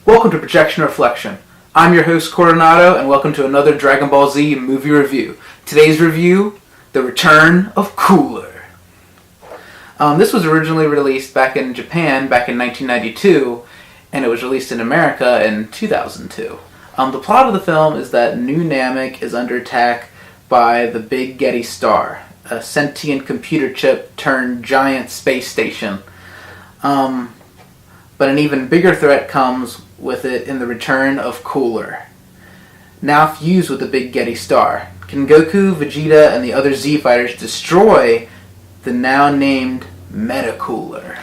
Welcome to Projection Reflection. I'm your host Coronado, and welcome to another Dragon Ball Z movie review. Today's review, The Return of Cooler. This was originally released back in Japan back in 1992, and it was released in America in 2002. The plot of the film is that New Namek is under attack by the Big Getty Star, a sentient computer chip turned giant space station. But an even bigger threat comes with it in the return of Cooler. Now fused with the Big Getty Star, can Goku, Vegeta, and the other Z fighters destroy the now named Metacooler?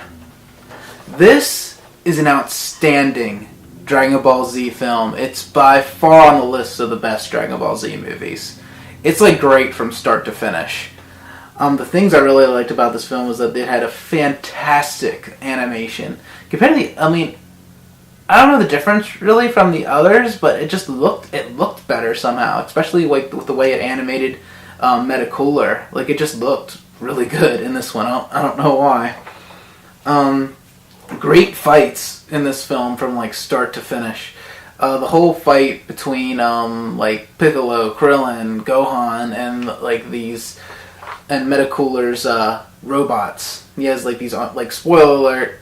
This is an outstanding Dragon Ball Z film. It's by far on the list of the best Dragon Ball Z movies. It's like great from start to finish. The things I really liked about this film was that it had a fantastic animation. Compared to I don't know the difference really from the others, but it looked better somehow, especially like with the way it animated Metacooler. Like it just looked really good in this one. I don't know why. Great fights in this film from like start to finish. The whole fight between like Piccolo, Krillin, Gohan, and like these and Metacooler's robots. He has like these like spoiler alert.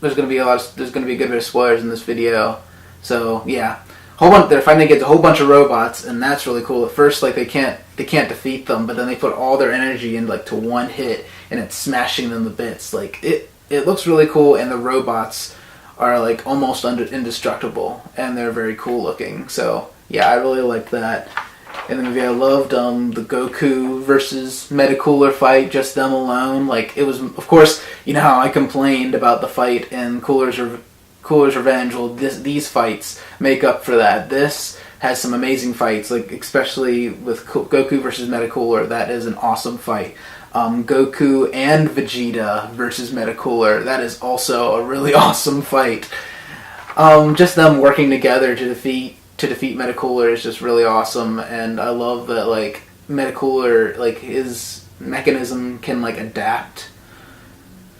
There's gonna be a good bit of spoilers in this video. So yeah, they're fighting against a whole bunch of robots, and that's really cool. At first, like they can't defeat them, but then they put all their energy in like to one hit, and it's smashing them to bits. Like it looks really cool, and the robots are like almost indestructible, and they're very cool looking. So yeah, I really liked that. In the movie, I loved the Goku versus Metacooler fight, just them alone. Like it was, of course, you know how I complained about the fight in Cooler's Revenge. Well, these fights make up for that. This has some amazing fights, like especially with Goku versus Metacooler. That is an awesome fight. Goku and Vegeta versus Metacooler. That is also a really awesome fight. Just them working together to defeat Metacooler is just really awesome, and I love that like Metacooler, like his mechanism can like adapt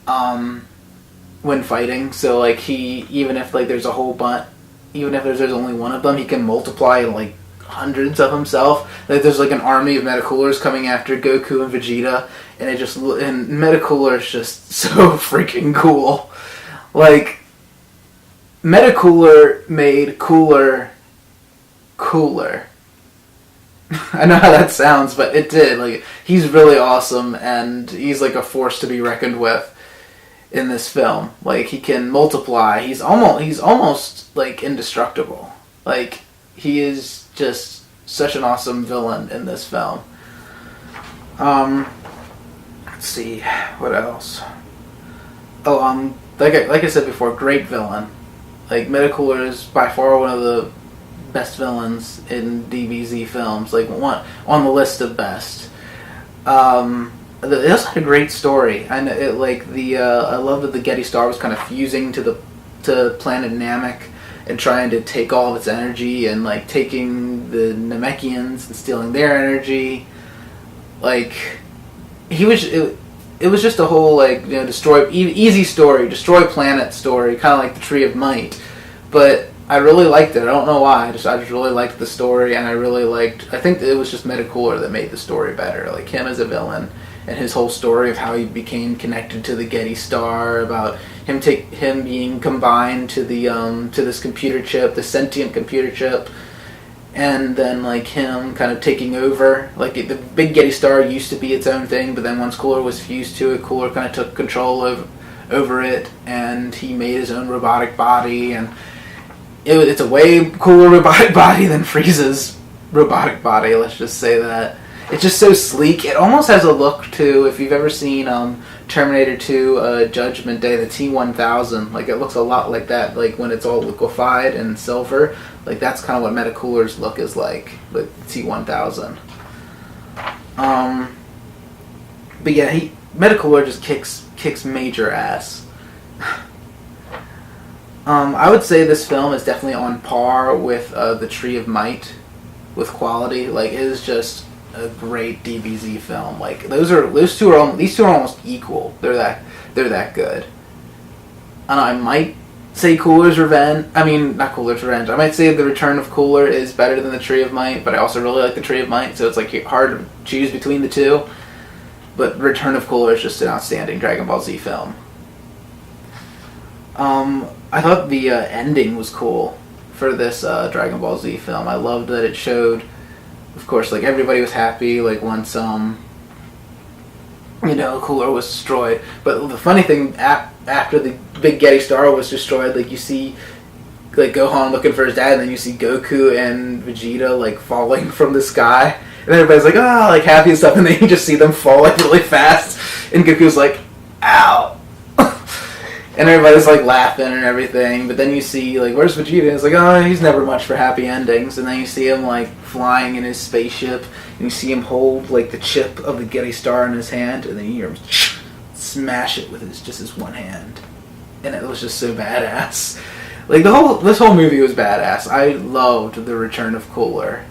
when fighting. So like he, even if like there's there's only one of them, he can multiply like hundreds of himself. Like there's like an army of Metacoolers coming after Goku and Vegeta, and and Metacooler is just so freaking cool. Like Metacooler made Cooler. I know how that sounds, but it did. Like he's really awesome, and he's like a force to be reckoned with in this film. Like he can multiply. He's almost like indestructible. Like he is just such an awesome villain in this film. Let's see what else. Oh, like I said before, great villain. Like Metacooler is by far one of the best villains in DBZ films, like one on the list of best. It also had a great story, and I love that the Getty Star was kind of fusing to planet Namek and trying to take all of its energy, and like taking the Namekians and stealing their energy. Like it was just a whole like easy story, destroy planet story, kind of like the Tree of Might, but I really liked it. I don't know why. I just really liked the story, and I think it was just Metacooler that made the story better. Like him as a villain, and his whole story of how he became connected to the Getty Star, about him being combined to the to this computer chip, the sentient computer chip, and then like him kind of taking over. Like the Big Getty Star used to be its own thing, but then once Cooler was fused to it, Cooler kind of took control over it, and he made his own robotic body, and it's a way cooler robotic body than Frieza's robotic body, let's just say that. It's just so sleek. It almost has a look to, if you've ever seen Terminator 2 Judgment Day, the T-1000. Like, it looks a lot like that, like when it's all liquefied and silver. Like, that's kind of what Metacooler's look is like, with T-1000. But yeah, Metacooler just kicks major ass. I would say this film is definitely on par with the Tree of Might with quality. Like it is just a great DBZ film. Like these two are almost equal. They're that good. And I might say Cooler's Revenge. I mean, not Cooler's Revenge. I might say The Return of Cooler is better than The Tree of Might, but I also really like The Tree of Might, so it's like hard to choose between the two. But Return of Cooler is just an outstanding Dragon Ball Z film. I thought the ending was cool for this Dragon Ball Z film. I loved that it showed, of course, like everybody was happy, like once Cooler was destroyed. But the funny thing, after the big Getty Star was destroyed, like you see like Gohan looking for his dad, and then you see Goku and Vegeta like falling from the sky, and everybody's like, oh, like happy and stuff, and then you just see them fall like really fast, and Goku's like, ow. And everybody's like laughing and everything, but then you see like, where's Vegeta? And it's like, oh, he's never much for happy endings. And then you see him like flying in his spaceship, and you see him hold like the chip of the Getty Star in his hand, and then you hear him smash it with his one hand, and it was just so badass. Like this whole movie was badass. I loved The Return of Cooler.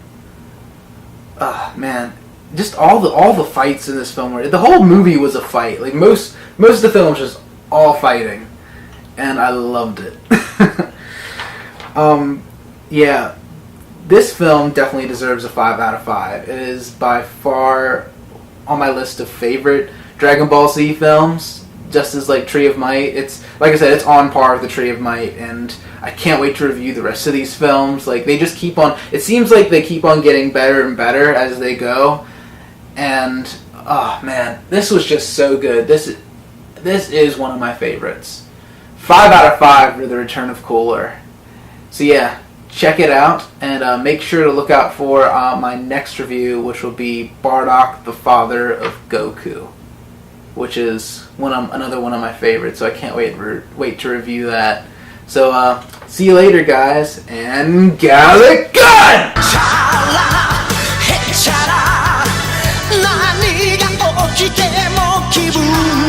Man, just all the fights in this film the whole movie was a fight. Like most of the film was just all fighting. And I loved it. Yeah, this film definitely deserves a 5 out of 5. It is by far on my list of favorite Dragon Ball Z films, just as like Tree of Might. It's, like I said, it's on par with the Tree of Might, and I can't wait to review the rest of these films. Like, they just keep on, it seems like they keep on getting better and better as they go, and, oh man, this was just so good. This is one of my favorites. 5 out of 5 for The Return of Cooler. So yeah, check it out, and make sure to look out for my next review, which will be Bardock, the Father of Goku, which is another one of my favorites, so I can't wait to review that. So, see you later, guys, and Galick Gun! 何が起きても気分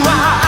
は